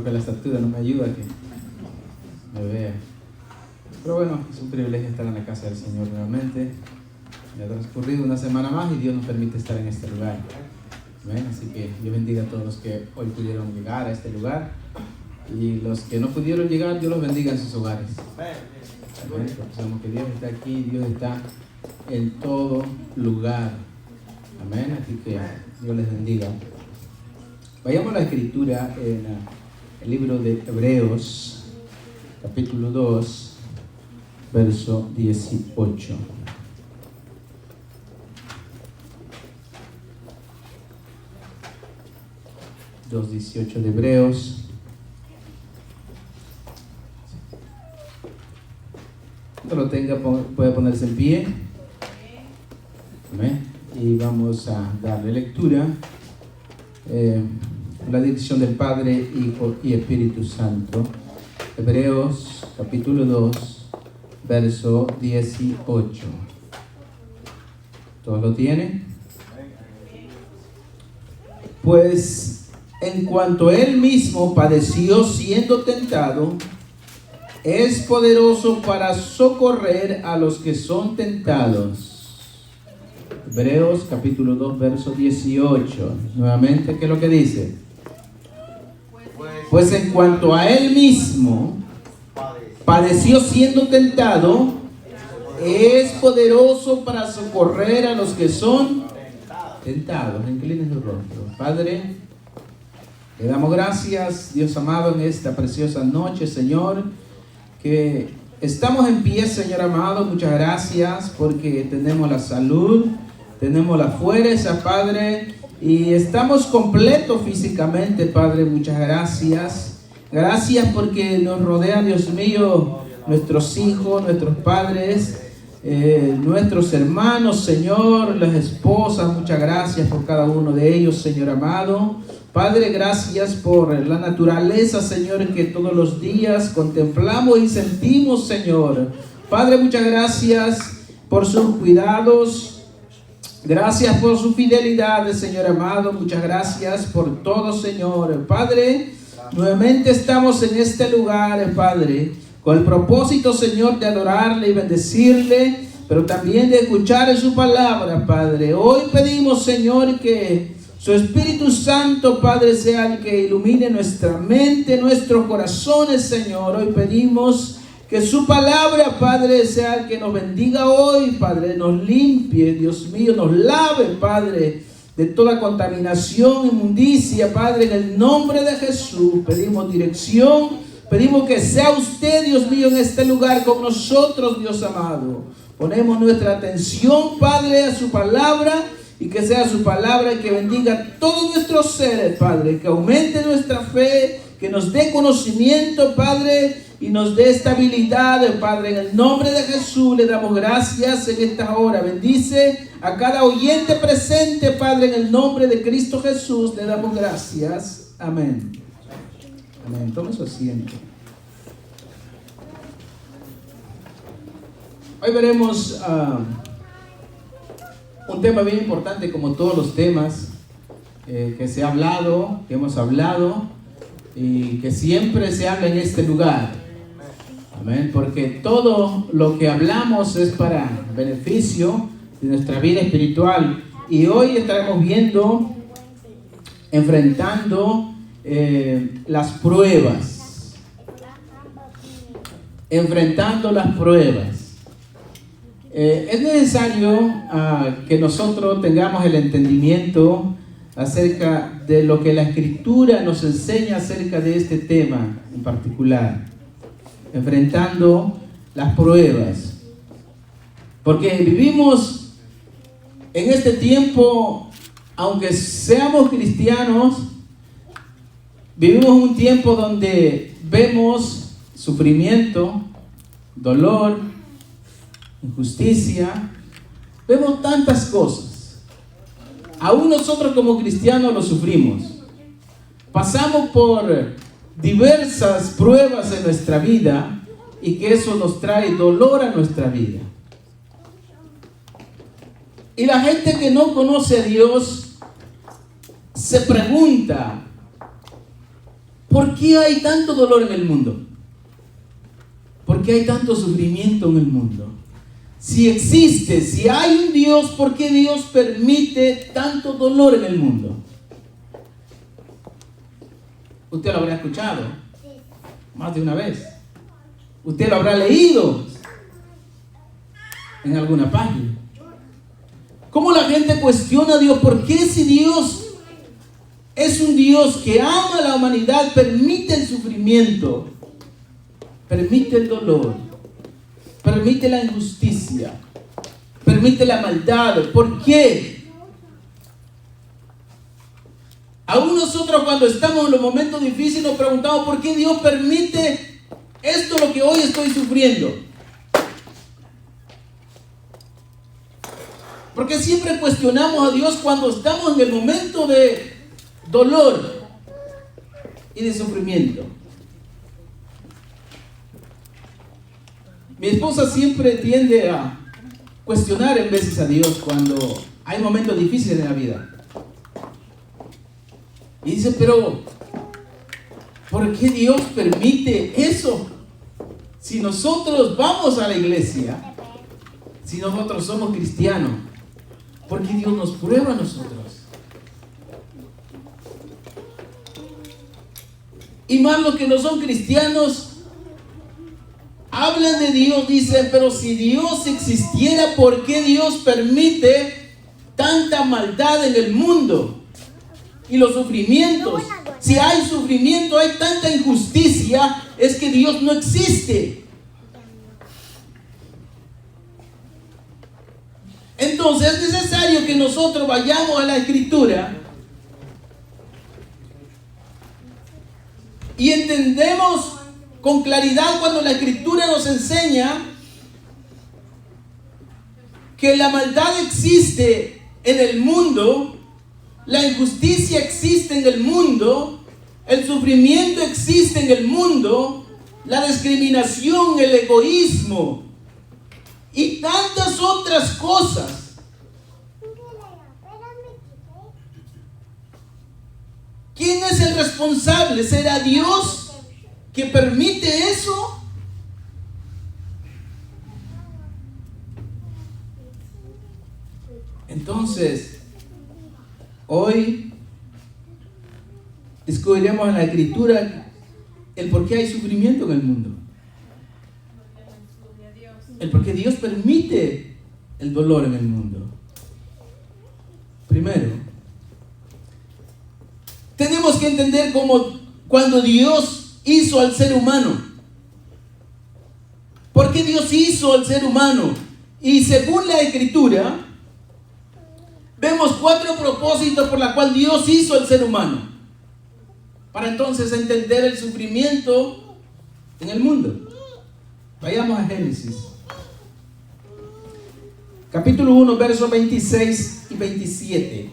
Porque la estatura no me ayuda a que me vea. Pero bueno, es un privilegio estar en la casa del Señor nuevamente. Ya ha transcurrido una semana más y Dios nos permite estar en este lugar. ¿Ven? Así que Dios bendiga a todos los que hoy pudieron llegar a este lugar. Y los que no pudieron llegar, Dios los bendiga en sus hogares. ¿Ven? Porque sabemos que Dios está aquí, Dios está en todo lugar. Amén. Así que Dios les bendiga. Vayamos a la escritura en el libro de Hebreos, capítulo 2, verso 18. Dos 18 de Hebreos. Cuando lo tenga, puede ponerse en pie. Amén. Y vamos a darle lectura. La dirección del Padre, Hijo y Espíritu Santo. Hebreos capítulo 2, verso 18. ¿Todos lo tienen? Pues en cuanto Él mismo padeció siendo tentado, es poderoso para socorrer a los que son tentados. Hebreos capítulo 2, verso 18. Nuevamente, ¿qué es lo que dice? Pues en cuanto a Él mismo padeció siendo tentado, es poderoso para socorrer a los que son tentados. Inclinen su rostro. Padre, le damos gracias, Dios amado, en esta preciosa noche, Señor, que estamos en pie, Señor amado. Muchas gracias porque tenemos la salud, tenemos la fuerza, Padre, y estamos completos físicamente, Padre. Muchas gracias. Gracias porque nos rodea, Dios mío, nuestros hijos, nuestros padres, nuestros hermanos, Señor, las esposas. Muchas gracias por cada uno de ellos, Señor amado. Padre, gracias por la naturaleza, Señor, que todos los días contemplamos y sentimos, Señor. Padre, muchas gracias por sus cuidados. Gracias por su fidelidad, Señor amado. Muchas gracias por todo, Señor. Padre, nuevamente estamos en este lugar, Padre, con el propósito, Señor, de adorarle y bendecirle, pero también de escuchar su palabra, Padre. Hoy pedimos, Señor, que su Espíritu Santo, Padre, sea el que ilumine nuestra mente, nuestros corazones, Señor. Hoy pedimos que su palabra, Padre, sea el que nos bendiga hoy, Padre, nos limpie, Dios mío, nos lave, Padre, de toda contaminación, inmundicia, Padre, en el nombre de Jesús. Pedimos dirección, pedimos que sea usted, Dios mío, en este lugar con nosotros, Dios amado. Ponemos nuestra atención, Padre, a su palabra, y que sea su palabra que bendiga todos nuestros seres, Padre, que aumente nuestra fe, que nos dé conocimiento, Padre, y nos dé estabilidad, Padre. En el nombre de Jesús le damos gracias en esta hora. Bendice a cada oyente presente, Padre, en el nombre de Cristo Jesús le damos gracias. Amén. Amén. Tome su asiento. Hoy veremos un tema bien importante, como todos los temas que se ha hablado, que hemos hablado y que siempre se habla en este lugar. Amén. Porque todo lo que hablamos es para beneficio de nuestra vida espiritual. Y hoy estaremos viendo, enfrentando las pruebas. Enfrentando las pruebas. Es necesario que nosotros tengamos el entendimiento acerca de lo que la Escritura nos enseña acerca de este tema en particular, enfrentando las pruebas. Porque vivimos en este tiempo, aunque seamos cristianos, vivimos un tiempo donde vemos sufrimiento, dolor, injusticia, vemos tantas cosas. Aún nosotros como cristianos lo sufrimos. Pasamos por diversas pruebas en nuestra vida y que eso nos trae dolor a nuestra vida. Y la gente que no conoce a Dios se pregunta, ¿Por qué hay tanto dolor en el mundo? ¿Por qué hay tanto sufrimiento en el mundo? Si existe, si hay un Dios, ¿por qué Dios permite tanto dolor en el mundo? Usted lo habrá escuchado más de una vez. Usted lo habrá leído en alguna página. ¿Cómo la gente cuestiona a Dios? ¿Por qué si Dios es un Dios que ama a la humanidad, permite el sufrimiento, permite el dolor, permite la injusticia, permite la maldad? ¿Por qué? Aún nosotros cuando estamos en los momentos difíciles nos preguntamos ¿por qué Dios permite esto lo que hoy estoy sufriendo? Porque siempre cuestionamos a Dios cuando estamos en el momento de dolor y de sufrimiento. Mi esposa siempre tiende a cuestionar en veces a Dios cuando hay momentos difíciles en la vida. Y dice, pero ¿por qué Dios permite eso? Si nosotros vamos a la iglesia, si nosotros somos cristianos, ¿por qué Dios nos prueba a nosotros? Y más los que no son cristianos hablan de Dios, dicen, pero si Dios existiera, ¿por qué Dios permite tanta maldad en el mundo? Y los sufrimientos. Si hay sufrimiento, hay tanta injusticia, es que Dios no existe. Entonces es necesario que nosotros vayamos a la Escritura y entendemos con claridad cuando la Escritura nos enseña que la maldad existe en el mundo, la injusticia existe en el mundo, el sufrimiento existe en el mundo, la discriminación, el egoísmo y tantas otras cosas. ¿Quién es el responsable? ¿Será Dios que permite eso? Entonces, hoy descubriremos en la Escritura el por qué hay sufrimiento en el mundo. El por qué Dios permite el dolor en el mundo. Primero, tenemos que entender cómo cuando Dios hizo al ser humano. ¿Por qué Dios hizo al ser humano? Y según la Escritura, vemos 4 propósitos por los cuales Dios hizo al ser humano. Para entonces entender el sufrimiento en el mundo. Vayamos a Génesis. Capítulo 1, versos 26 y 27.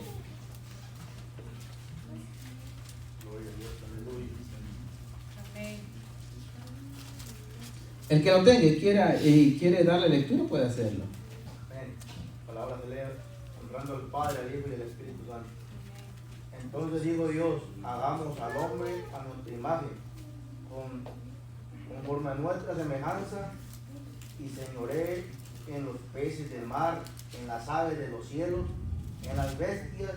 El que lo tenga y quiere darle lectura puede hacerlo. Amén. Palabras de leer, honrando al Padre, al Hijo y al Espíritu Santo. Entonces dijo Dios, hagamos al hombre a nuestra imagen, conforme a nuestra semejanza, y señoree en los peces del mar, en las aves de los cielos, en las bestias,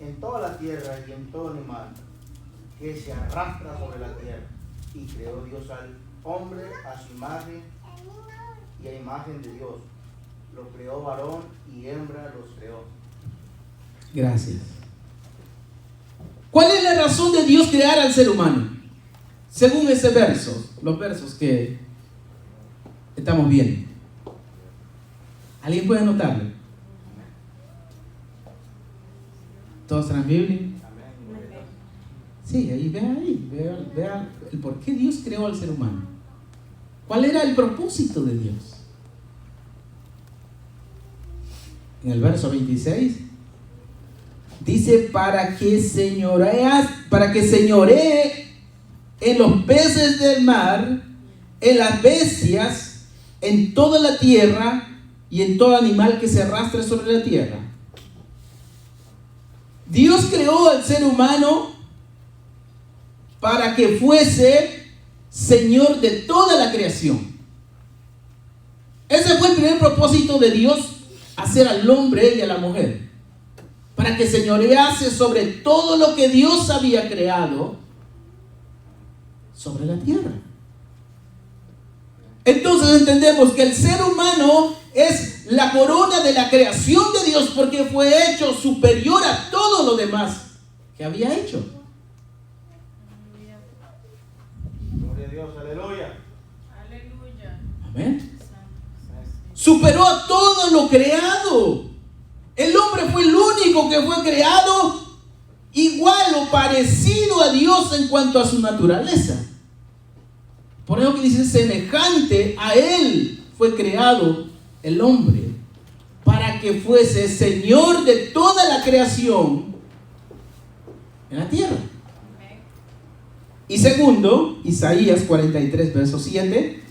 en toda la tierra y en todo animal que se arrastra sobre la tierra. Y creó Dios al hombre a su imagen y a imagen de Dios. Lo creó varón y hembra los creó. Gracias. ¿Cuál es la razón de Dios crear al ser humano? Según ese verso, los versos que estamos viendo. ¿Alguien puede anotarlo? ¿Todos traen Biblia? Sí, vea el por qué Dios creó al ser humano. ¿Cuál era el propósito de Dios? En el verso 26 dice para que señoree en los peces del mar, en las bestias, en toda la tierra y en todo animal que se arrastre sobre la tierra. Dios creó al ser humano para que fuese Señor de toda la creación. Ese fue el primer propósito de Dios, hacer al hombre y a la mujer, para que señorease sobre todo lo que Dios había creado sobre la tierra. Entonces entendemos que el ser humano es la corona de la creación de Dios, porque fue hecho superior a todo lo demás que había hecho. Gloria a Dios, aleluya. Aleluya. Amén. Superó a todo lo creado. El hombre fue el único que fue creado igual o parecido a Dios en cuanto a su naturaleza. Por eso que dice, semejante a Él fue creado el hombre, para que fuese Señor de toda la creación en la tierra. Y segundo, Isaías 43, verso 7.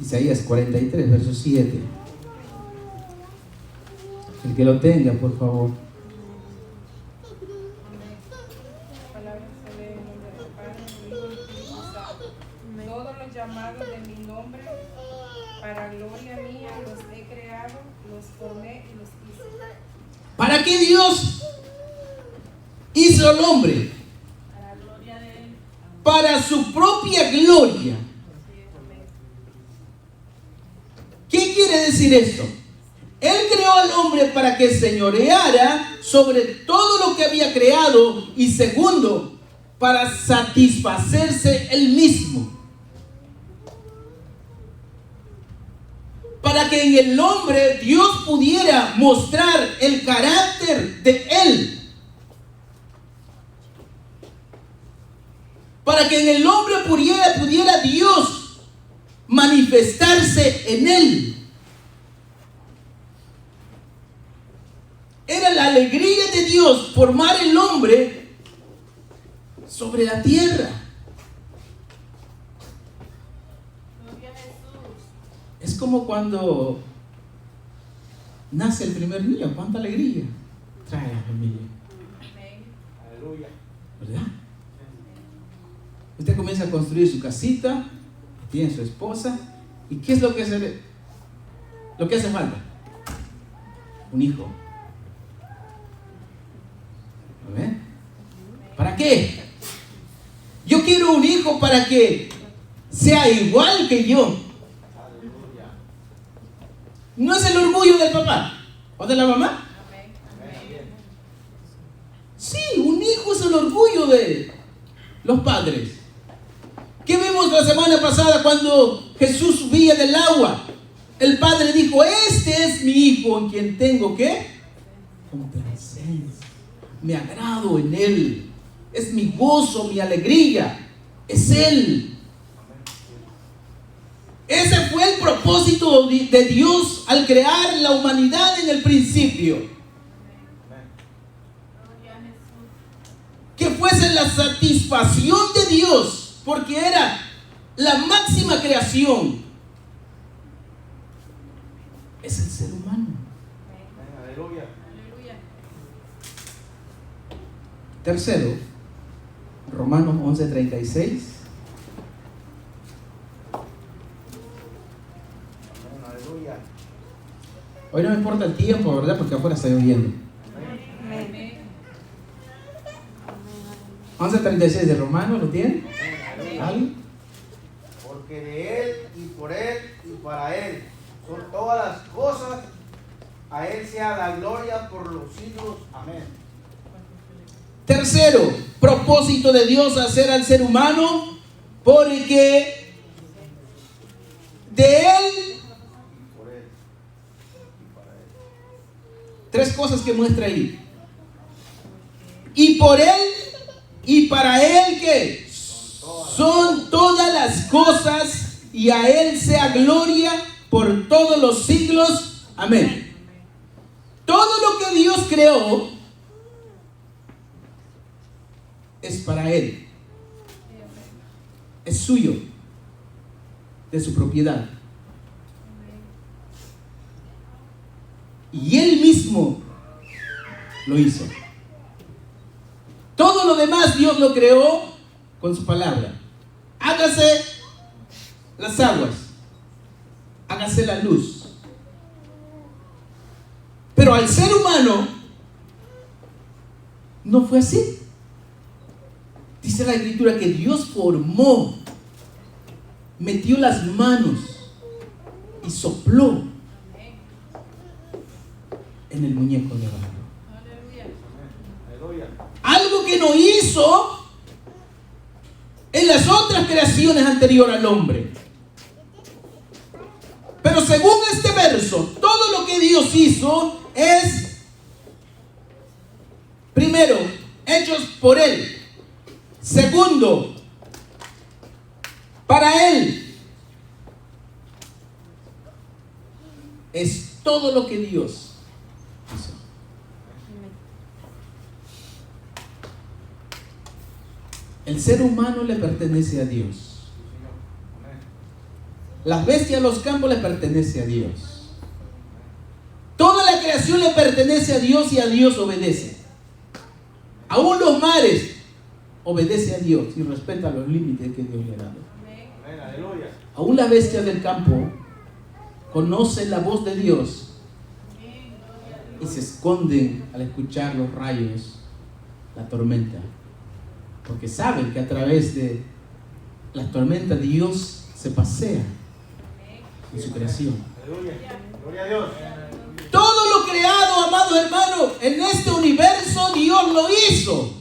Isaías 43, verso 7. El que lo tenga, por favor. Todos los llamados de mi nombre, para gloria mía, los he creado, los formé y los hice. ¿Para qué Dios hizo al hombre? Para la gloria de Él. Para su propia gloria. ¿Qué quiere decir esto? Él creó al hombre para que señoreara sobre todo lo que había creado, y segundo, para satisfacerse él mismo. Para que en el hombre Dios pudiera mostrar el carácter de él. Para que en el hombre pudiera Dios manifestarse en él. Era la alegría de Dios formar el hombre sobre la tierra. Gloria a Jesús. Es como cuando nace el primer niño. ¡Cuánta alegría trae a la familia! Amén. Aleluya. ¿Verdad? Usted comienza a construir su casita, tiene su esposa, ¿y qué es lo que hace falta? Un hijo. ¿Amén? ¿Para qué? Yo quiero un hijo para que sea igual que yo. Aleluya. No es el orgullo del papá o de la mamá. Amén. Amén. Sí, un hijo es el orgullo de los padres. ¿Qué vimos la semana pasada cuando Jesús subía del agua? El padre dijo, este es mi hijo en quien tengo, ¿qué? Complacencia. Me agrado en él. Es mi gozo, mi alegría. Es él. Ese fue el propósito de Dios al crear la humanidad en el principio. Gloria a Jesús. Que fuese la satisfacción de Dios. Porque era la máxima creación. Es el ser humano. Amén. Aleluya. Aleluya. Tercero, Romanos 11:36. Amén. Aleluya. Hoy no me importa el tiempo, ¿verdad? Porque afuera está lloviendo. Amén. 11:36 de Romanos, ¿lo tienen? ¿Alguien? Porque de Él y por Él y para Él son todas las cosas. A Él sea la gloria por los siglos. Amén. Tercero, propósito de Dios hacer al ser humano, porque de Él, Y por Él y para Él. tres cosas que muestra ahí. Y por Él y para Él, ¿qué? Son todas las cosas, y a Él sea gloria por todos los siglos. Amén. Todo lo que Dios creó es para Él. Es suyo. de su propiedad. Y Él mismo lo hizo. Todo lo demás Dios lo creó con su palabra. Hágase las aguas, hágase la luz. Pero al ser humano no fue así. Dice la Escritura que Dios formó, metió las manos y sopló en el muñeco de barro. Algo que no hizo en las otras creaciones anteriores al hombre. Pero según este verso, todo lo que Dios hizo es, primero, hechos por Él. Segundo, para Él. Es todo lo que Dios hizo. El ser humano le pertenece a Dios. Las bestias de los campos le pertenece a Dios. Toda la creación le pertenece a Dios y a Dios obedece. Aún los mares obedece a Dios y respeta los límites que Dios le ha dado. Aún las bestias del campo conocen la voz de Dios y se esconden al escuchar los rayos, la tormenta, porque saben que a través de la tormenta Dios se pasea en su creación. Gloria a Dios. Todo lo creado, amados hermanos, en este universo Dios lo hizo.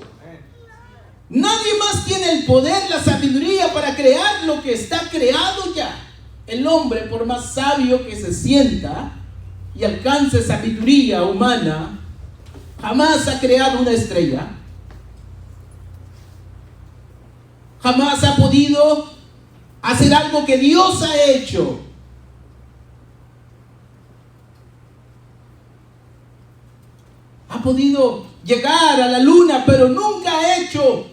Nadie más tiene el poder, la sabiduría para crear lo que está creado ya. El hombre, por más sabio que se sienta y alcance sabiduría humana, jamás ha creado una estrella. Jamás ha podido hacer algo que Dios ha hecho. Ha podido llegar a la luna, pero nunca ha hecho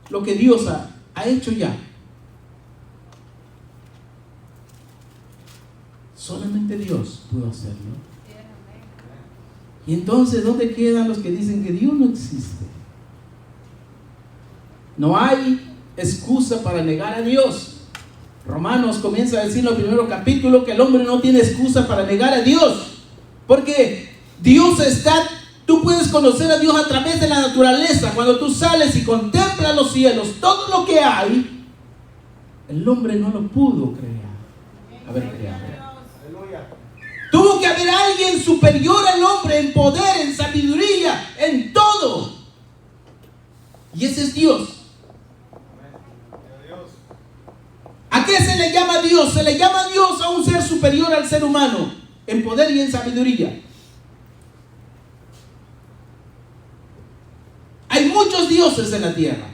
lo que Dios ha hecho ya. Solamente Dios pudo hacerlo. Y entonces, ¿dónde quedan los que dicen que Dios no existe? No hay excusa para negar a Dios. Romanos comienza a decir en el primer capítulo que el hombre no tiene excusa para negar a Dios. Porque Dios está... Tú puedes conocer a Dios a través de la naturaleza. Cuando tú sales y contemplas los cielos, todo lo que hay, el hombre no lo pudo haber creado. Tuvo que haber alguien superior al hombre en poder, en sabiduría, en todo. Y ese es Dios. ¿A qué se le llama Dios? Se le llama Dios a un ser superior al ser humano, en poder y en sabiduría. Hay muchos dioses en la tierra,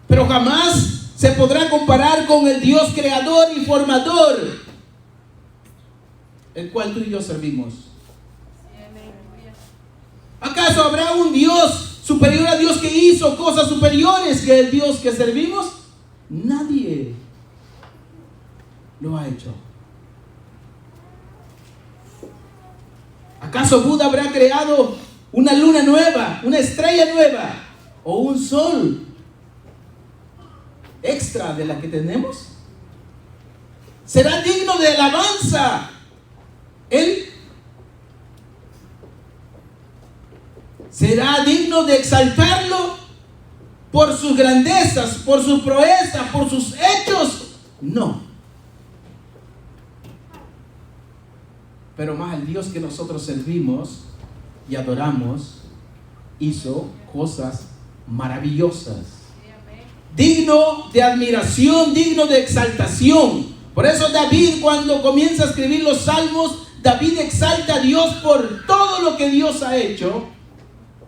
pero jamás se podrá comparar con el Dios creador y formador, el cual tú y yo servimos. ¿Acaso habrá un Dios superior a Dios que hizo cosas superiores que el Dios que servimos? Nadie lo ha hecho. ¿Acaso Buda habrá creado una luna nueva, una estrella nueva o un sol extra de la que tenemos? ¿Será digno de alabanza Él? ¿Será digno de exaltarlo por sus grandezas, por sus proezas, por sus hechos? No. Pero más el Dios que nosotros servimos y adoramos hizo cosas maravillosas, digno de admiración, digno de exaltación. Por eso David, cuando comienza a escribir los salmos, David exalta a Dios por todo lo que Dios ha hecho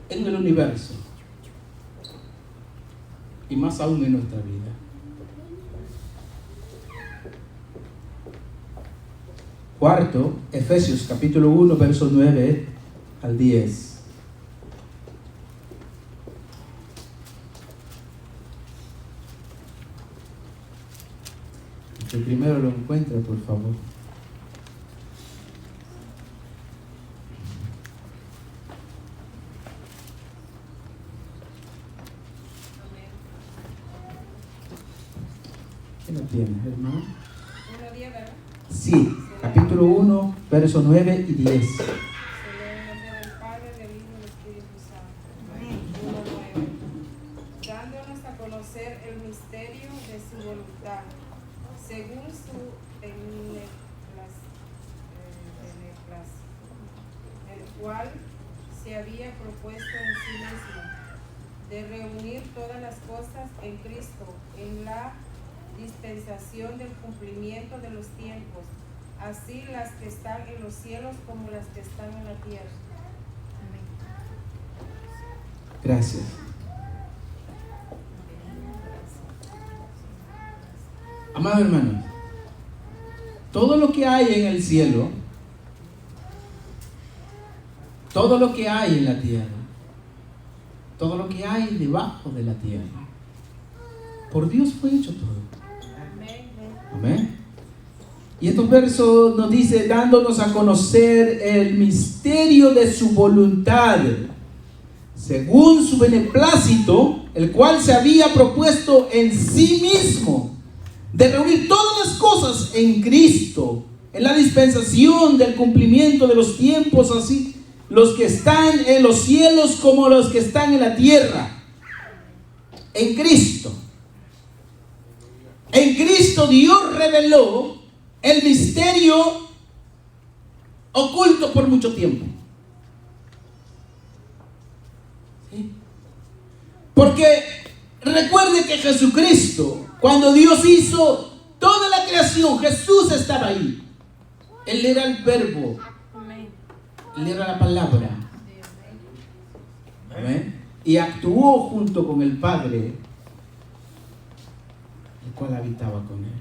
en el universo y más aún en nuestra vida. Cuarto, Efesios capítulo 1, verso 9 al 10. primero lo encuentre, por favor. ¿Quién lo tiene, hermano? 1:10, ¿verdad? Sí, capítulo 1, versos 9 y 10. Se lee en nombre del Padre, del Hijo y del Espíritu Santo. 1:9. Dándonos a conocer el misterio de su voluntad, según su beneplácito, el cual se había propuesto en sí mismo, de reunir todas las cosas en Cristo, en la dispensación del cumplimiento de los tiempos, así las que están en los cielos como las que están en la tierra. Gracias. Amados hermanos, todo lo que hay en el cielo, todo lo que hay en la tierra, todo lo que hay debajo de la tierra, por Dios fue hecho todo. Amén. Y estos versos nos dice, dándonos a conocer el misterio de su voluntad, según su beneplácito, el cual se había propuesto en sí mismo, de reunir todas las cosas en Cristo, en la dispensación del cumplimiento de los tiempos, así los que están en los cielos como los que están en la tierra. En Cristo. En Cristo Dios reveló el misterio oculto por mucho tiempo. ¿Sí? Porque recuerde que Jesucristo, cuando Dios hizo toda la creación, Jesús estaba ahí. Él era el verbo. Él era la palabra. ¿Amén? Y actuó junto con el Padre, el cual habitaba con él.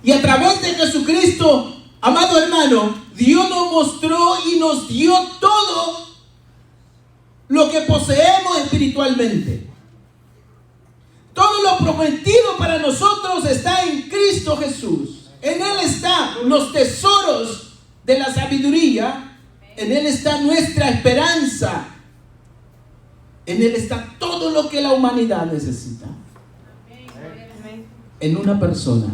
Y a través de Jesucristo, amado hermano, Dios nos mostró y nos dio todo lo que poseemos espiritualmente. Todo lo prometido para nosotros está en Cristo Jesús. En Él están los tesoros de la sabiduría. En Él está nuestra esperanza. En Él está todo lo que la humanidad necesita. En una persona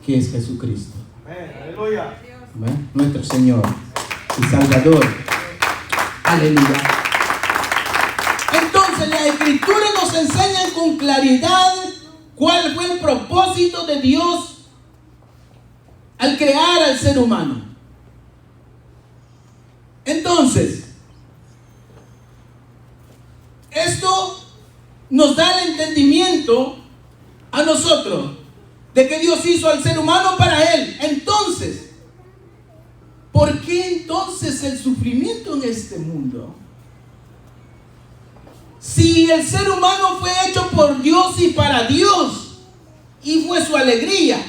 que es Jesucristo. Aleluya. Amén. Nuestro Señor y Salvador. Aleluya. Entonces las Escrituras nos enseñan con claridad cuál fue el propósito de Dios al crear al ser humano. Entonces, esto nos da el entendimiento a nosotros de que Dios hizo al ser humano para Él. Entonces, ¿por qué entonces el sufrimiento en este mundo? Si el ser humano fue hecho por Dios y para Dios, y fue su alegría,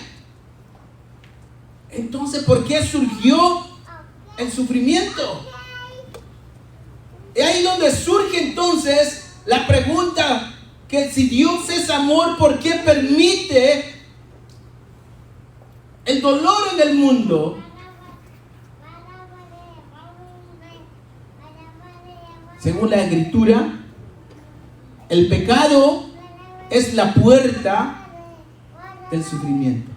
entonces ¿por qué surgió el sufrimiento? Y ahí donde surge entonces la pregunta, que si Dios es amor, ¿por qué permite el dolor en el mundo? Según la Escritura, el pecado es la puerta del sufrimiento.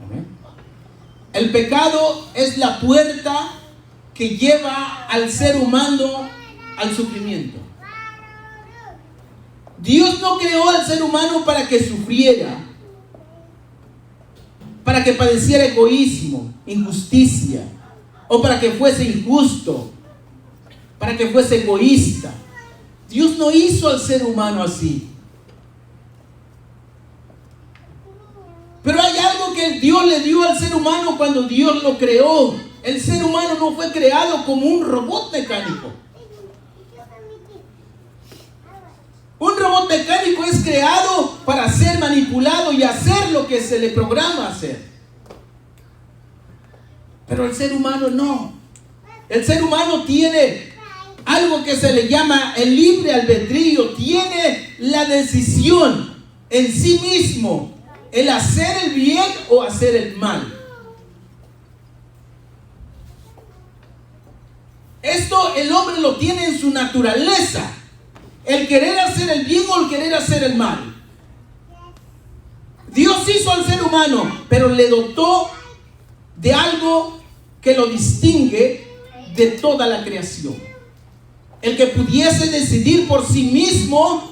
¿Amén? El pecado es la puerta que lleva al ser humano al sufrimiento. Dios no creó al ser humano para que sufriera, para que padeciera egoísmo, injusticia, o para que fuese injusto, para que fuese egoísta. Dios no hizo al ser humano así. Pero hay algo que Dios le dio al ser humano cuando Dios lo creó. El ser humano no fue creado como un robot mecánico. Un robot mecánico es creado para ser manipulado y hacer lo que se le programa hacer. Pero el ser humano no. El ser humano tiene algo que se le llama el libre albedrío. Tiene la decisión en sí mismo el hacer el bien o hacer el mal. Esto el hombre lo tiene en su naturaleza, el querer hacer el bien o el querer hacer el mal. Dios hizo al ser humano, pero le dotó de algo que lo distingue de toda la creación. El que pudiese decidir por sí mismo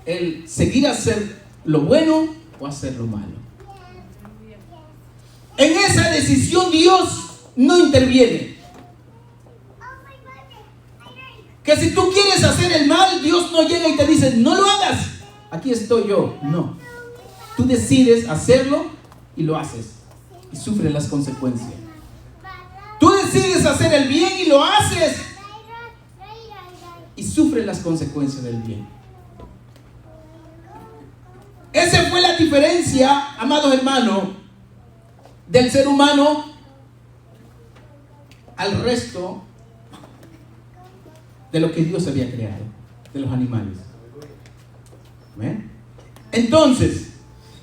el seguir hacer lo bueno o hacer lo malo. En esa decisión Dios no interviene. Que si tú quieres hacer el mal, Dios no llega y te dice, no lo hagas, aquí estoy yo. No, tú decides hacerlo y lo haces y sufres las consecuencias. Tú decides hacer el bien y lo haces y sufres las consecuencias del bien. Esa fue la diferencia, amados hermanos, del ser humano al resto de lo que Dios había creado, de los animales. ¿Ven? Entonces,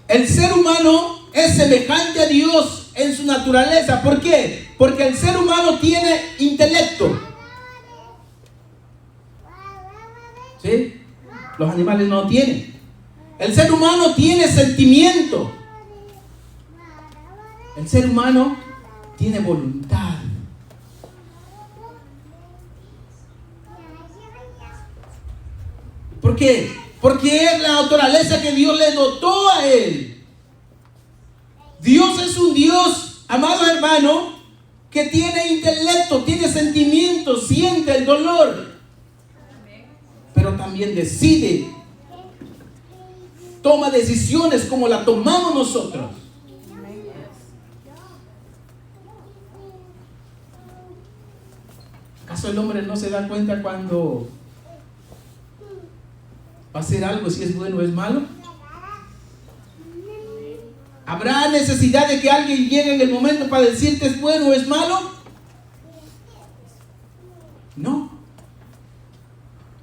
el ser humano es semejante a Dios en su naturaleza. ¿Por qué? Porque el ser humano tiene intelecto. ¿Sí? Los animales no tienen. El ser humano tiene sentimiento. El ser humano tiene voluntad. ¿Por qué? Porque es la naturaleza que Dios le dotó a él. Dios es un Dios, amado hermano, que tiene intelecto, tiene sentimientos, siente el dolor, pero también decide, toma decisiones como la tomamos nosotros. ¿Acaso el hombre no se da cuenta cuando va a hacer algo, si es bueno o es malo? ¿Habrá necesidad de que alguien llegue en el momento para decirte es bueno o es malo? No.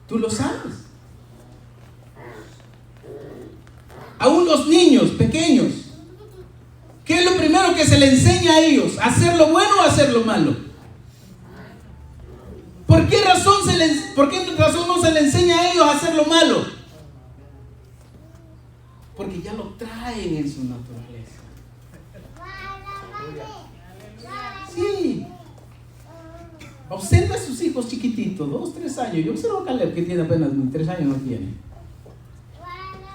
Tú lo sabes. Aún los niños pequeños, ¿qué es lo primero que se le enseña a ellos? ¿Hacer lo bueno o hacer lo malo? ¿Por qué razón no se le enseña a ellos a hacer lo malo? Porque ya lo traen en su naturaleza. Sí. Observa a sus hijos chiquititos, 2, 3 años. Yo observo a Caleb que tiene apenas 3 años, no tiene.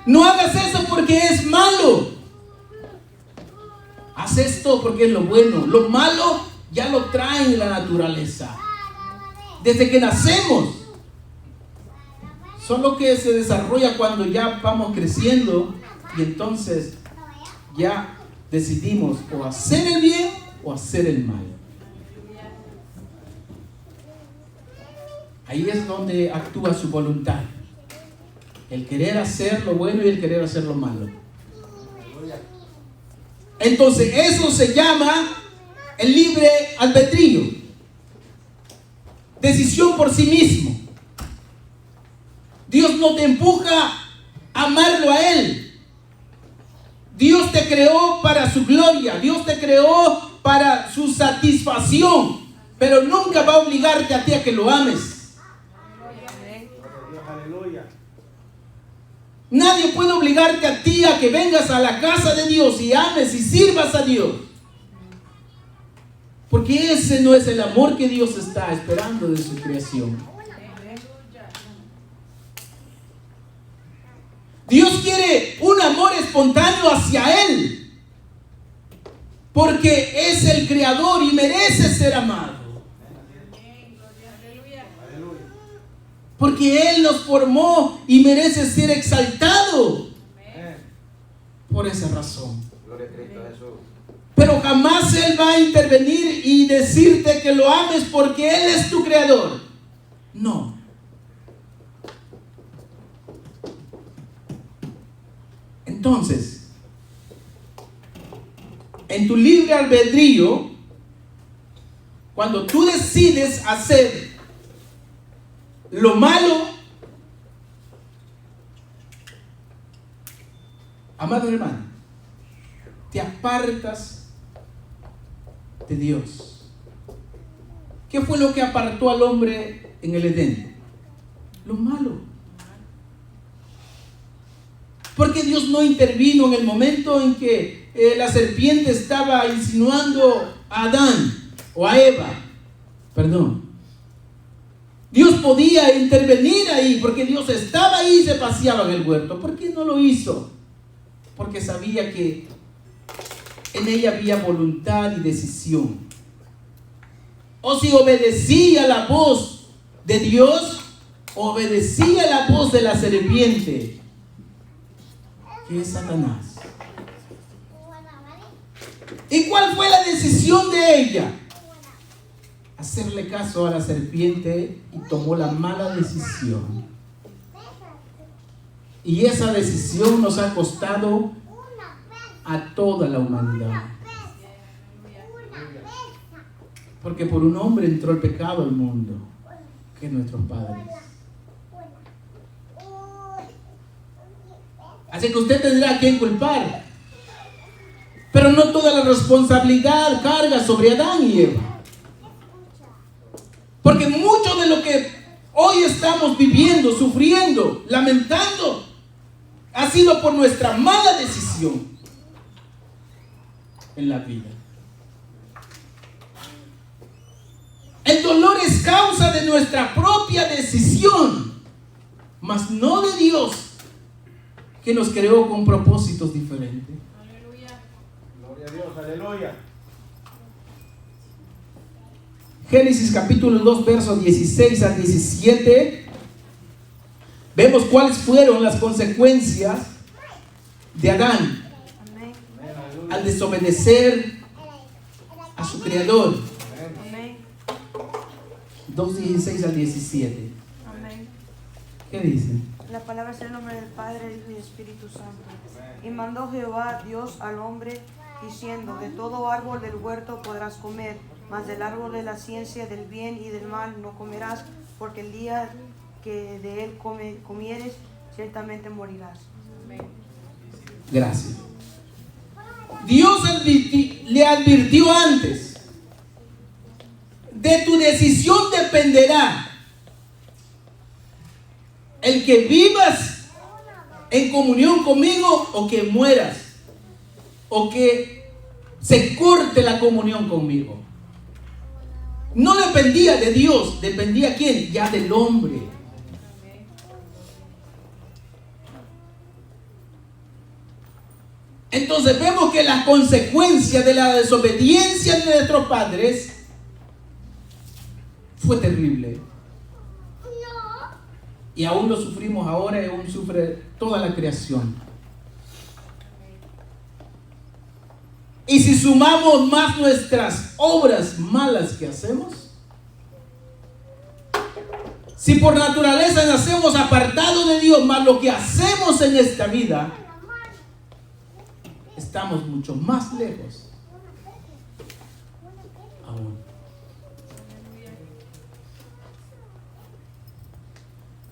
No hagas eso porque es malo. Haz esto porque es lo bueno. Lo malo ya lo traen en la naturaleza. Desde que nacemos. Solo que se desarrolla cuando ya vamos creciendo y entonces ya decidimos o hacer el bien o hacer el mal. Ahí es donde actúa su voluntad. El querer hacer lo bueno y el querer hacer lo malo. Entonces eso se llama el libre albedrío. Decisión por sí mismo. Dios no te empuja a amarlo a Él. Dios te creó para su gloria. Dios te creó para su satisfacción. Pero nunca va a obligarte a ti a que lo ames. Nadie puede obligarte a ti a que vengas a la casa de Dios y ames y sirvas a Dios. Porque ese no es el amor que Dios está esperando de su creación. Dios quiere un amor espontáneo hacia Él. Porque es el creador y merece ser amado. Porque Él nos formó y merece ser exaltado. Por esa razón. Pero jamás Él va a intervenir y decirte que lo ames porque Él es tu creador. No. Entonces, en tu libre albedrío, cuando tú decides hacer lo malo, Amado hermano, te apartas de Dios. ¿Qué fue lo que apartó al hombre en el Edén? Lo malo. Porque Dios no intervino en el momento en que la serpiente estaba insinuando a Adán o a Eva. Perdón. Dios podía intervenir ahí porque Dios estaba ahí y se paseaba en el huerto. ¿Por qué no lo hizo? Porque sabía que en ella había voluntad y decisión. O si obedecía la voz de Dios, obedecía la voz de la serpiente, que es Satanás. ¿Y cuál fue la decisión de ella? Hacerle caso a la serpiente, y tomó la mala decisión. Y esa decisión nos ha costado a toda la humanidad. Porque por un hombre entró el pecado al mundo, que es nuestros padres. Así que usted tendrá a quien culpar. Pero no toda la responsabilidad carga sobre Adán y Eva. Porque mucho de lo que hoy estamos viviendo, sufriendo, lamentando, ha sido por nuestra mala decisión en la vida. El dolor es causa de nuestra propia decisión, mas no de Dios, que nos creó con propósitos diferentes. Aleluya. Gloria a Dios, aleluya. Génesis capítulo 2, versos 16 al 17. Vemos cuáles fueron las consecuencias de Adán al desobedecer a su Creador. 2, 16 al 17. Amén. ¿Qué dice? La palabra es el nombre del Padre, del Hijo y del Espíritu Santo. Y mandó Jehová Dios al hombre, diciendo: de todo árbol del huerto podrás comer, mas del árbol de la ciencia del bien y del mal no comerás, porque el día que de él comieres, ciertamente morirás. Gracias. Dios le advirtió antes: de tu decisión dependerá el que vivas en comunión conmigo o que mueras, o que se corte la comunión conmigo. No dependía de Dios, dependía ¿quién? Ya del hombre. Entonces vemos que las consecuencias de la desobediencia de nuestros padres fue terrible. Y aún lo sufrimos ahora y aún sufre toda la creación. Y si sumamos más nuestras obras malas que hacemos, si por naturaleza nacemos apartados de Dios, más lo que hacemos en esta vida, estamos mucho más lejos aún.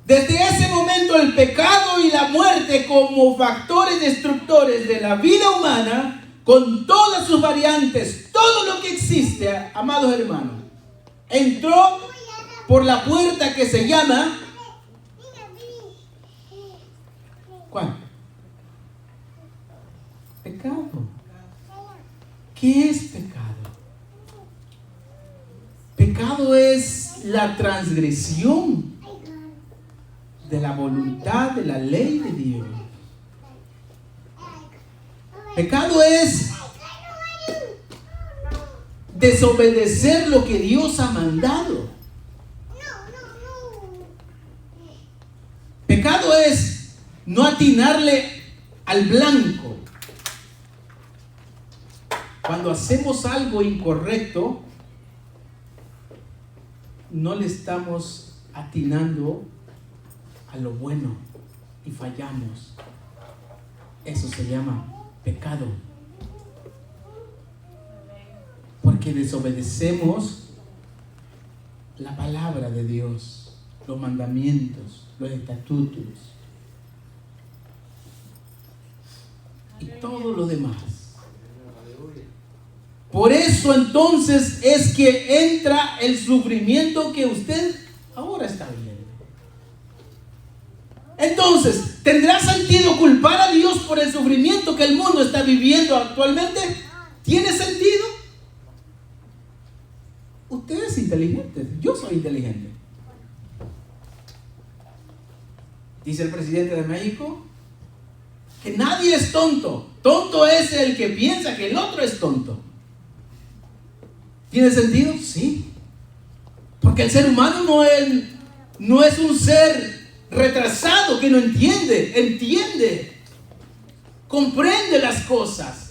Desde ese momento el pecado y la muerte como factores destructores de la vida humana, con todas sus variantes, todo lo que existe, amados hermanos, entró por la puerta que se llama ¿cuál? Pecado. ¿Qué es pecado? Pecado es la transgresión de la voluntad de la ley de Dios. Pecado es desobedecer lo que Dios ha mandado. Pecado es no atinarle al blanco. Cuando hacemos algo incorrecto, no le estamos atinando a lo bueno y fallamos. Eso se llama pecado. Porque desobedecemos la palabra de Dios, los mandamientos, los estatutos. todo lo demás. Por eso entonces es que entra el sufrimiento que usted ahora está viviendo. Entonces, ¿tendrá sentido culpar a Dios por el sufrimiento que el mundo está viviendo actualmente? ¿Tiene sentido? Usted es inteligente, yo soy inteligente. Dice el presidente de México que nadie es tonto. Tonto es el que piensa que el otro es tonto. ¿Tiene sentido? Sí. Porque el ser humano no es un ser retrasado que no entiende, comprende las cosas.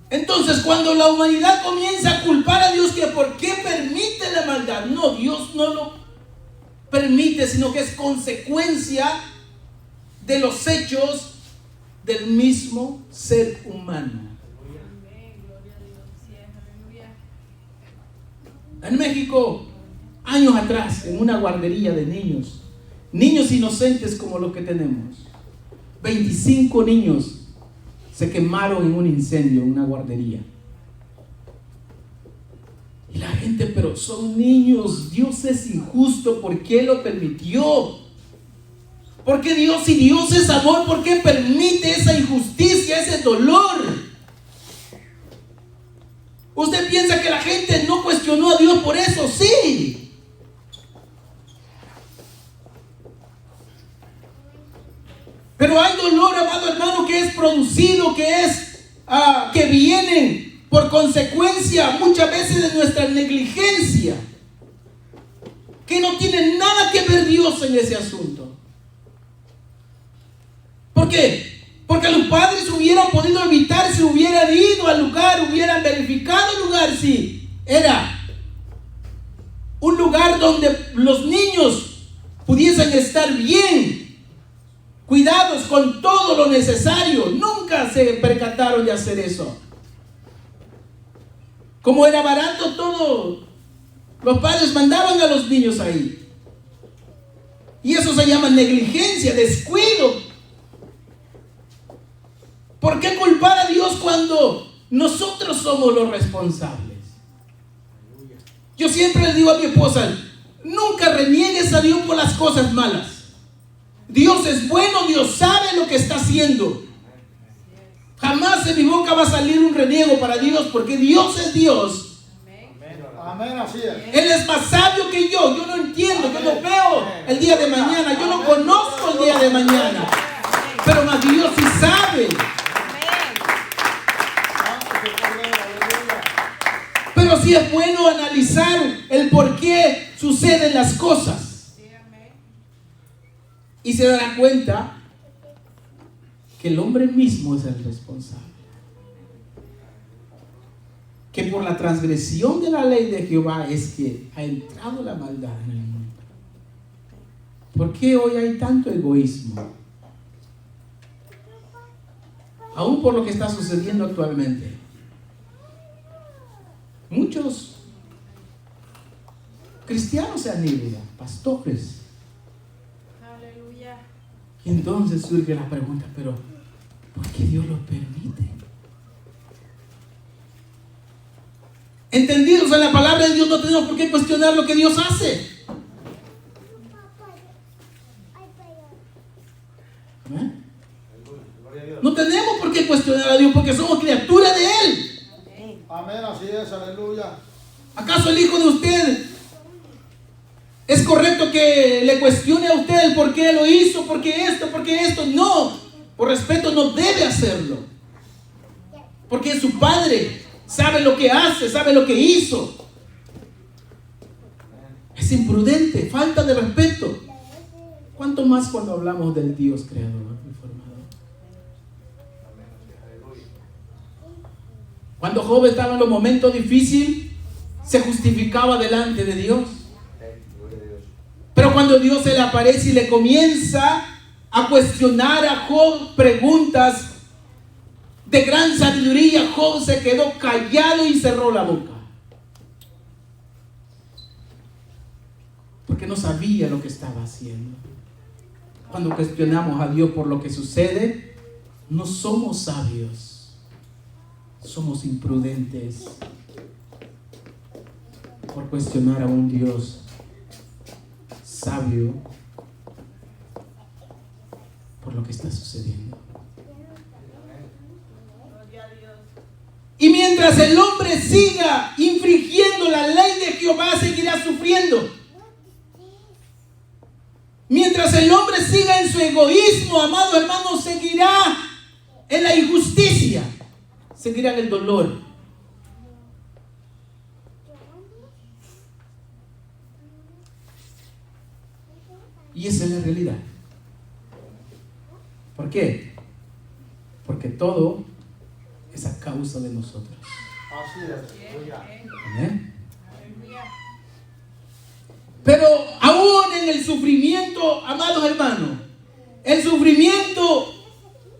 Entonces, cuando la humanidad comienza a culpar a Dios que por qué permite la maldad, no, Dios no lo permite, sino que es consecuencia de los hechos del mismo ser humano. En México, años atrás, en una guardería de niños inocentes como los que tenemos, 25 niños se quemaron en un incendio en una guardería. Y la gente, pero son niños, Dios es injusto, ¿por qué lo permitió? Porque Dios, si Dios es amor, ¿por qué permite esa injusticia, ese dolor? ¿Usted piensa que la gente no cuestionó a Dios por eso? Sí. Pero hay dolor, amado hermano, que es producido, que vienen por consecuencia muchas veces de nuestra negligencia, que no tiene nada que ver Dios en ese asunto. ¿Por qué? Porque los padres hubieran podido evitar si hubieran ido al lugar, hubieran verificado el lugar, si era un lugar donde los niños pudiesen estar bien, cuidados con todo lo necesario. Nunca se percataron de hacer eso. Como era barato todo, los padres mandaban a los niños ahí. Y eso se llama negligencia, descuido. ¿Por qué culpar a Dios cuando nosotros somos los responsables? Yo siempre le digo a mi esposa, nunca reniegues a Dios por las cosas malas. Dios es bueno, Dios sabe lo que está haciendo. Jamás de mi boca va a salir un reniego para Dios, porque Dios es Dios. Amén, así es. Él es más sabio que yo no entiendo, yo no veo el día de mañana, yo no conozco el día de mañana. Pero más Dios sí sabe. Pero sí es bueno analizar el por qué suceden las cosas. Y se dará cuenta que el hombre mismo es el responsable. Que por la transgresión de la ley de Jehová es que ha entrado la maldad en el mundo. ¿Por qué hoy hay tanto egoísmo? Aún por lo que está sucediendo actualmente. Muchos cristianos se han ido, pastores. Aleluya. Y entonces surge la pregunta, pero ¿por qué Dios lo permite? Entendidos en la palabra de Dios, no tenemos por qué cuestionar lo que Dios hace. ¿Eh? No tenemos por qué cuestionar a Dios porque somos criaturas de Él. Amén, así es, aleluya. ¿Acaso el hijo de usted es correcto que le cuestione a usted el por qué lo hizo, por qué esto? No, por respeto no debe hacerlo. Porque es su padre, sabe lo que hace, sabe lo que hizo. Es imprudente, falta de respeto. ¿Cuánto más cuando hablamos del Dios creador y formador? Cuando Job estaba en los momentos difíciles, se justificaba delante de Dios. Pero cuando Dios se le aparece y le comienza a cuestionar a Job preguntas de gran sabiduría, Job se quedó callado y cerró la boca. porque no sabía lo que estaba haciendo. Cuando cuestionamos a Dios por lo que sucede, no somos sabios, somos imprudentes por cuestionar a un Dios sabio por lo que está sucediendo. Y mientras el hombre siga infringiendo la ley de Jehová, seguirá sufriendo. Mientras el hombre siga en su egoísmo, amado hermano, seguirá en la injusticia, seguirá en el dolor. Y esa es la realidad. ¿Por qué? Porque todo es a causa de nosotros. Así es. Amén. Pero aún en el sufrimiento, amados hermanos, el sufrimiento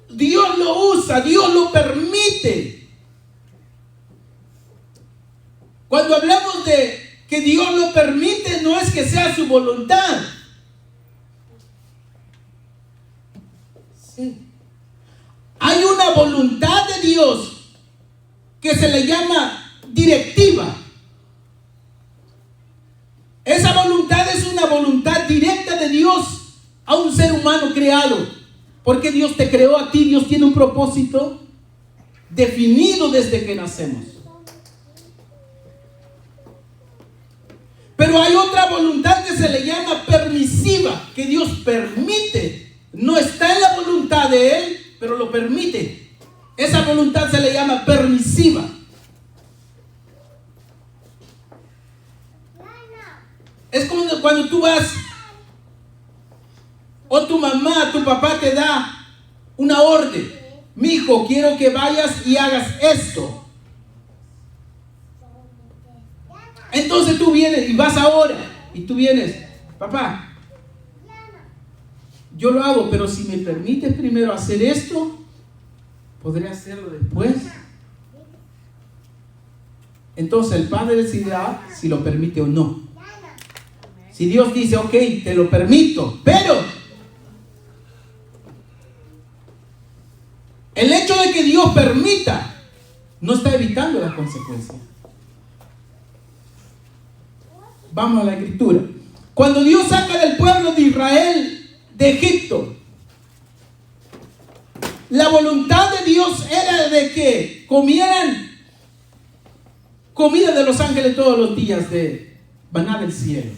Dios lo usa, Dios lo permite. Cuando hablamos de que Dios lo permite, no es que sea su voluntad. Sí. Hay una voluntad de Dios que se le llama directiva. Esa voluntad es una voluntad directa de Dios a un ser humano creado. Porque Dios te creó a ti, Dios tiene un propósito definido desde que nacemos. Pero hay otra voluntad que se le llama permisiva, que Dios permite. No está en la voluntad de Él, pero lo permite. Esa voluntad se le llama permisiva. Es como cuando tú vas, o tu mamá, tu papá te da una orden. Mi hijo, quiero que vayas y hagas esto. Entonces tú vienes y vas ahora. Y tú vienes, papá, yo lo hago, pero si me permites primero hacer esto, podré hacerlo después. Entonces el padre decidirá si lo permite o no. Si Dios dice, ok, te lo permito, pero el hecho de que Dios permita no está evitando las consecuencias. Vamos a la escritura. Cuando Dios saca del pueblo de Israel de Egipto, la voluntad de Dios era de que comieran comida de los ángeles todos los días, de maná del cielo,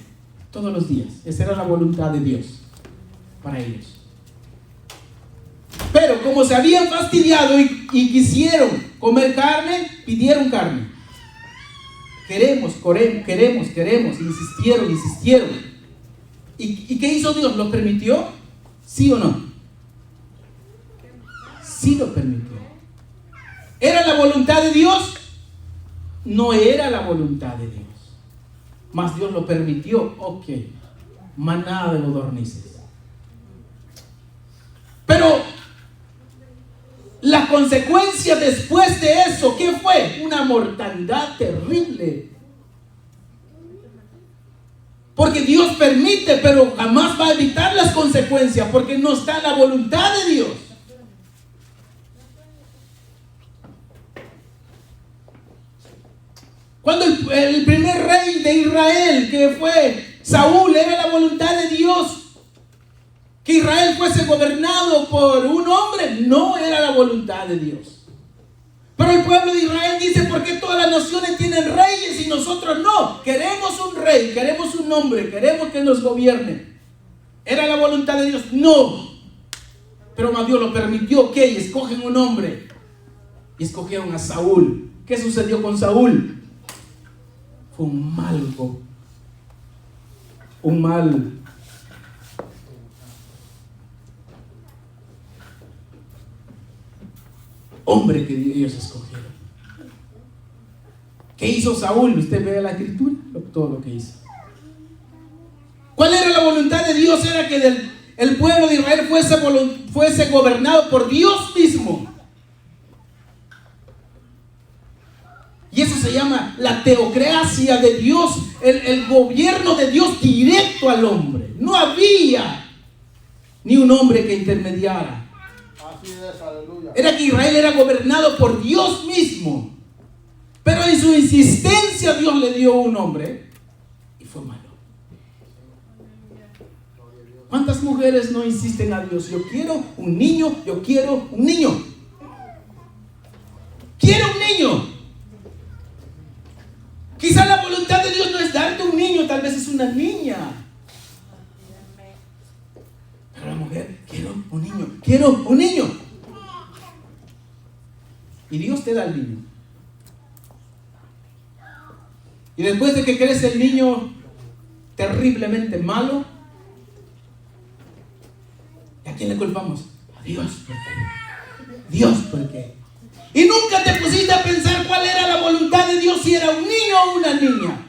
todos los días. Esa era la voluntad de Dios para ellos. Pero como se habían fastidiado y quisieron comer carne, pidieron carne. Queremos, insistieron. ¿Y qué hizo Dios? ¿Lo permitió? ¿Sí o no? Sí lo permitió. ¿Era la voluntad de Dios? No era la voluntad de Dios. Mas Dios lo permitió. Ok. Maná de codornices. Pero la consecuencia después de eso, ¿qué fue? Una mortandad terrible. Porque Dios permite, pero jamás va a evitar las consecuencias, porque no está en la voluntad de Dios. Cuando el primer rey de Israel, que fue Saúl, era la voluntad de Dios que Israel fuese gobernado por un hombre, no era la voluntad de Dios. Pero el pueblo de Israel dice, ¿por qué todas las naciones tienen reyes y nosotros no? Queremos un rey, queremos un hombre, queremos que nos gobierne. ¿Era la voluntad de Dios? No. Pero más Dios lo permitió. Ok, escogen un hombre. Y escogieron a Saúl. ¿Qué sucedió con Saúl? Fue un mal hombre que ellos escogieron. ¿Qué hizo Saúl? Usted ve la escritura, todo lo que hizo. ¿Cuál era la voluntad de Dios? Era que el pueblo de Israel fuese gobernado por Dios mismo. Y eso se llama la teocracia de Dios, el gobierno de Dios directo al hombre. No había ni un hombre que intermediara. Así es, aleluya. Era que Israel era gobernado por Dios mismo. Pero en su insistencia Dios le dio un hombre y fue malo. ¿Cuántas mujeres no insisten a Dios? Yo quiero un niño, yo quiero un niño. Quiero un niño. Quizá la voluntad de Dios no es darte un niño, tal vez es una niña. Pero la mujer, quiero un niño, quiero un niño. Y Dios te da el niño. Y después de que crece el niño terriblemente malo, ¿y a quién le culpamos? A Dios. ¿Por qué? Dios, ¿por qué? Y nunca te pusiste a pensar cuál era la voluntad de Dios, si era un niño o una niña.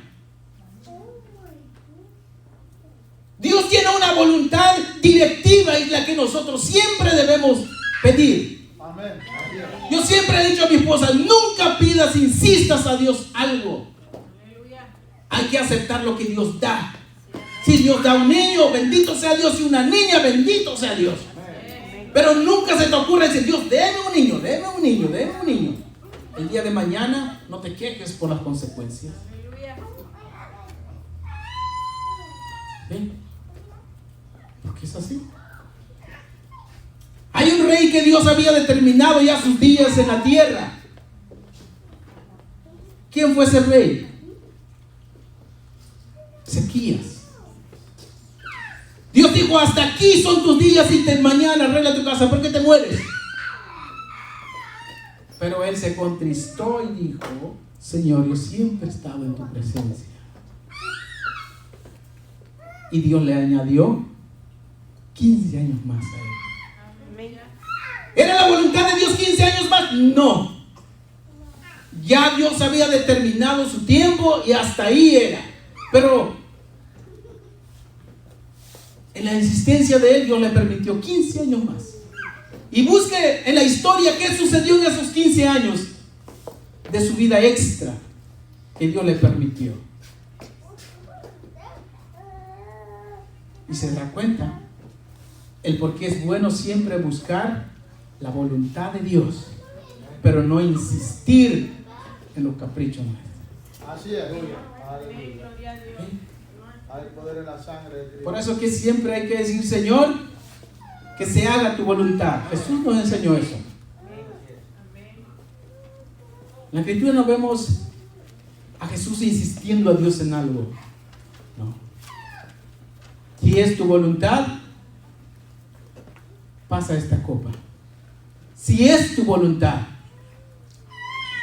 Dios tiene una voluntad directiva y la que nosotros siempre debemos pedir. Amén. Yo siempre he dicho a mi esposa, nunca pidas, insistas a Dios algo. Hay que aceptar lo que Dios da. Si Dios da un niño, bendito sea Dios. Si una niña, bendito sea Dios. Pero nunca se te ocurre decir, Dios, déme un niño, déme un niño, déme un niño. El día de mañana no te quejes por las consecuencias. ¿Sí? Porque es así. Hay un rey que Dios había determinado ya sus días en la tierra. ¿Quién fue ese rey? Ezequías. Dios dijo, hasta aquí son tus días y mañana arregla tu casa porque te mueres. Pero él se contristó y dijo, Señor, yo siempre he estado en tu presencia. Y Dios le añadió 15 años más a él. ¿Era la voluntad de Dios 15 años más? No. Ya Dios había determinado su tiempo y hasta ahí era. Pero en la insistencia de él, Dios le permitió 15 años más. Y busque en la historia qué sucedió en esos 15 años de su vida extra que Dios le permitió. Y se da cuenta el por qué es bueno siempre buscar la voluntad de Dios, pero no insistir en los caprichos nuestros. Así es, aleluya. Hay poder en la sangre de Cristo. Por eso que siempre hay que decir, Señor, que se haga tu voluntad. Jesús nos enseñó eso. En la Escritura no vemos a Jesús insistiendo a Dios en algo. No. Si es tu voluntad, pasa esta copa. Si es tu voluntad.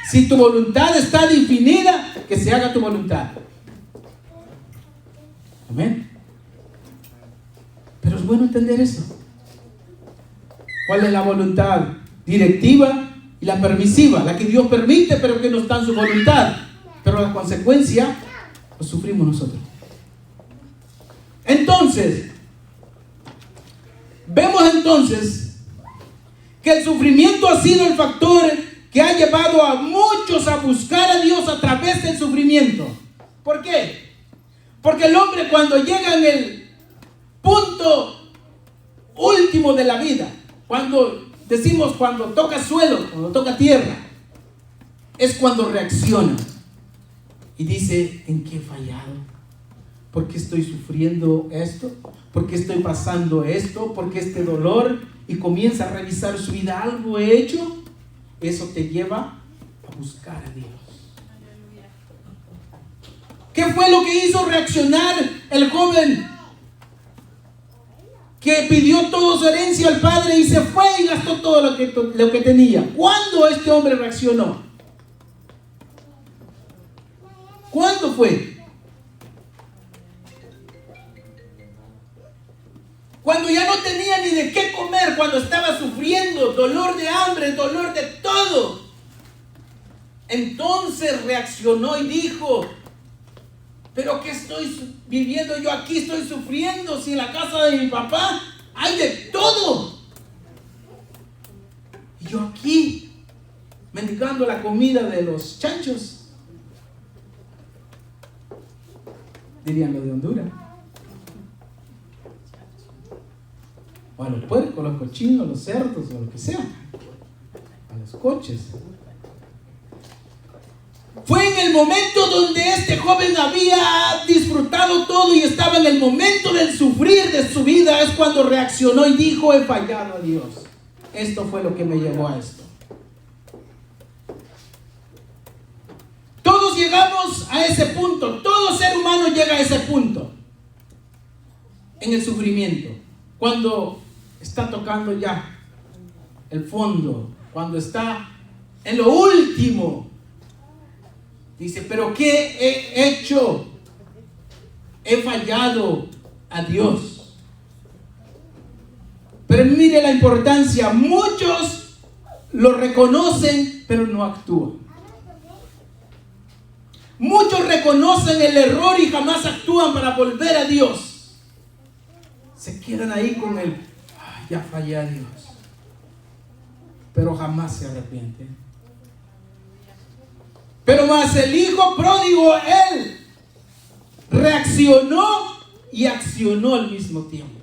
Si tu voluntad está definida, que se haga tu voluntad. Amén. Pero es bueno entender eso. ¿Cuál es la voluntad directiva y la permisiva? La que Dios permite, pero que no está en su voluntad. Pero la consecuencia lo sufrimos nosotros. Entonces, vemos entonces que el sufrimiento ha sido el factor que ha llevado a muchos a buscar a Dios a través del sufrimiento. ¿Por qué? Porque el hombre, cuando llega en el punto último de la vida, cuando decimos cuando toca suelo, cuando toca tierra, es cuando reacciona y dice, ¿en qué he fallado? ¿Por qué estoy sufriendo esto? ¿Por qué estoy pasando esto? ¿Por qué este dolor? Y comienza a revisar su vida. ¿Algo he hecho? Eso te lleva a buscar a Dios. ¿Qué fue lo que hizo reaccionar el joven que pidió toda su herencia al padre y se fue y gastó todo lo que tenía? ¿Cuándo este hombre reaccionó? ¿Cuándo fue? Cuando ya no tenía ni de qué comer, cuando estaba sufriendo dolor de hambre, dolor de todo. Entonces reaccionó y dijo, ¿pero qué estoy viviendo yo aquí? Estoy sufriendo, si en la casa de mi papá hay de todo. Y yo aquí, mendigando la comida de los chanchos. Dirían los de Honduras. o a los puercos, a los cochinos, a los cerdos, o lo que sea, a los coches. Fue en el momento donde este joven había disfrutado todo y estaba en el momento del sufrir de su vida, es cuando reaccionó y dijo: he fallado a Dios. Esto fue lo que me llevó a esto. Todos llegamos a ese punto, todo ser humano llega a ese punto, en el sufrimiento, cuando está tocando ya el fondo, cuando está en lo último. Dice: pero ¿qué he hecho? He fallado a Dios. Pero mire la importancia, muchos lo reconocen, pero no actúan. Muchos reconocen el error y jamás actúan para volver a Dios. Se quedan ahí con el: ay, ya fallé a Dios. Pero jamás se arrepienten. Pero más el hijo pródigo, él reaccionó y accionó al mismo tiempo.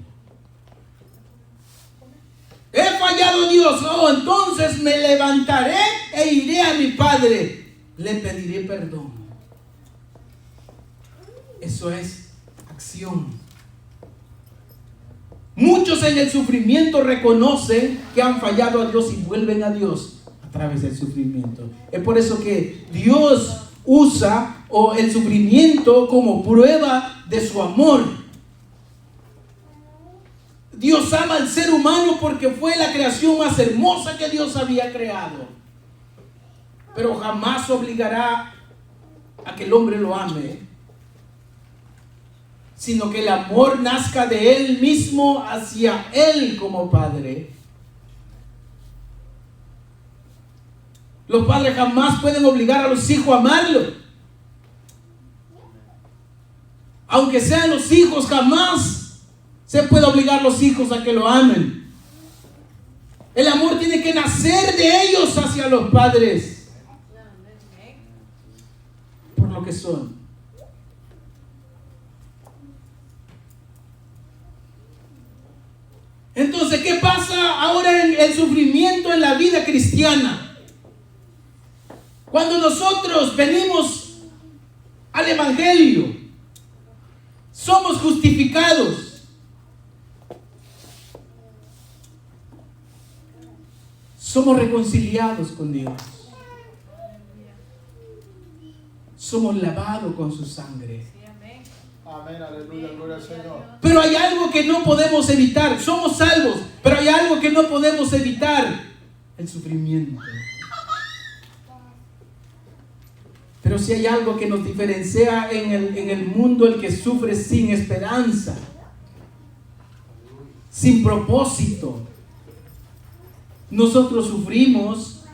He fallado a Dios, oh, entonces me levantaré e iré a mi padre, le pediré perdón. Eso es acción. Muchos en el sufrimiento reconocen que han fallado a Dios y vuelven a Dios a través del sufrimiento. Es por eso que Dios usa el sufrimiento como prueba de su amor. Dios ama al ser humano porque fue la creación más hermosa que Dios había creado. Pero jamás obligará a que el hombre lo ame, sino que el amor nazca de Él mismo hacia Él como Padre. Los padres jamás pueden obligar a los hijos a amarlo. Aunque sean los hijos, jamás se puede obligar a los hijos a que lo amen. El amor tiene que nacer de ellos hacia los padres, por lo que son. Entonces, ¿qué pasa ahora en el sufrimiento en la vida cristiana? Cuando nosotros venimos al Evangelio, somos justificados. Somos reconciliados con Dios. Somos lavados con su sangre. Amén, aleluya, gloria al Señor. Pero hay algo que no podemos evitar. Somos salvos, pero hay algo que no podemos evitar: el sufrimiento. Pero si hay algo que nos diferencia en el mundo, el que sufre sin esperanza, sin propósito. Nosotros sufrimos,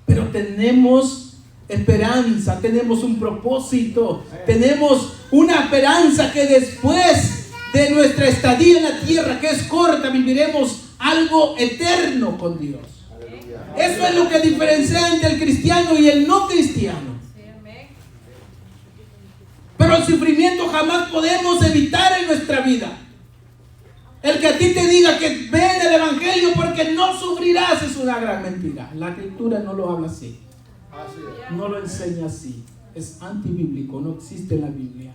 pero tenemos esperanza, tenemos un propósito, tenemos una esperanza que después de nuestra estadía en la tierra, que es corta, viviremos algo eterno con Dios. Eso es lo que diferencia entre el cristiano y el no cristiano. Pero el sufrimiento jamás podemos evitar en nuestra vida. El que a ti te diga que ven el Evangelio porque no sufrirás es una gran mentira. La Escritura no lo habla así. No lo enseña así. Es antibíblico, no existe en la Biblia.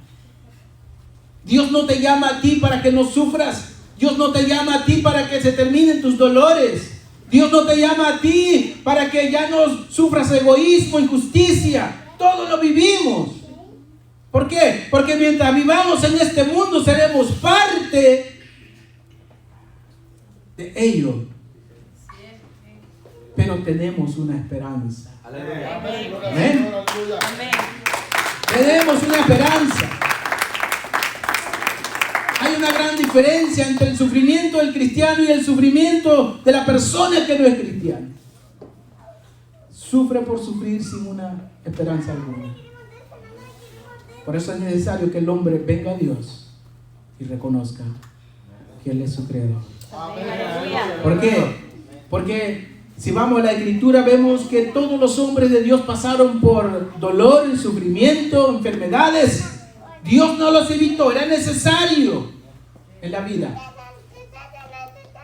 Dios no te llama a ti para que no sufras. Dios no te llama a ti para que se terminen tus dolores. Dios no te llama a ti para que ya no sufras egoísmo, injusticia. Todo lo vivimos. ¿Por qué? Porque mientras vivamos en este mundo seremos parte de ello. Pero tenemos una esperanza. Aleluya. Amén. Tenemos una esperanza. Hay una gran diferencia entre el sufrimiento del cristiano y el sufrimiento de la persona que no es cristiana. Sufre por sufrir sin una esperanza alguna. Por eso es necesario que el hombre venga a Dios y reconozca que Él es su creador. ¿Por qué? Porque si vamos a la Escritura vemos que todos los hombres de Dios pasaron por dolor, sufrimiento, enfermedades. Dios no los evitó, era necesario en la vida.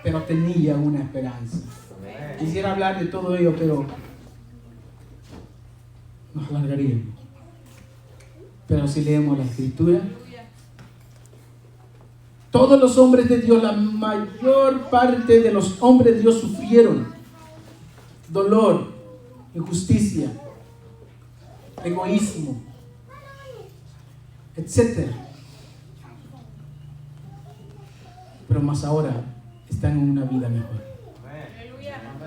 pero tenía una esperanza. Quisiera hablar de todo ello, pero nos alargaríamos. Pero si leemos la Escritura, todos los hombres de Dios, la mayor parte de los hombres de Dios sufrieron dolor, injusticia, egoísmo, etc. Pero más ahora están en una vida mejor.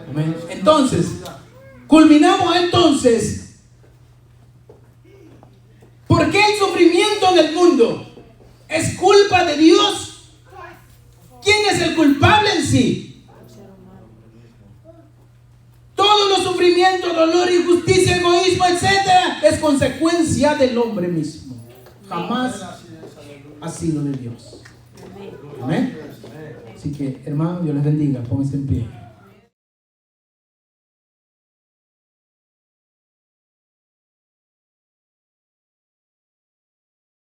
Amén. Entonces, culminamos entonces. ¿Por qué el sufrimiento del mundo es culpa de Dios? ¿Quién es el culpable en sí? Todos los sufrimientos, dolor, injusticia, egoísmo, etc. es consecuencia del hombre mismo. Jamás ha sido de Dios. Amén. Así que, hermano, Dios les bendiga. Pónganse en pie.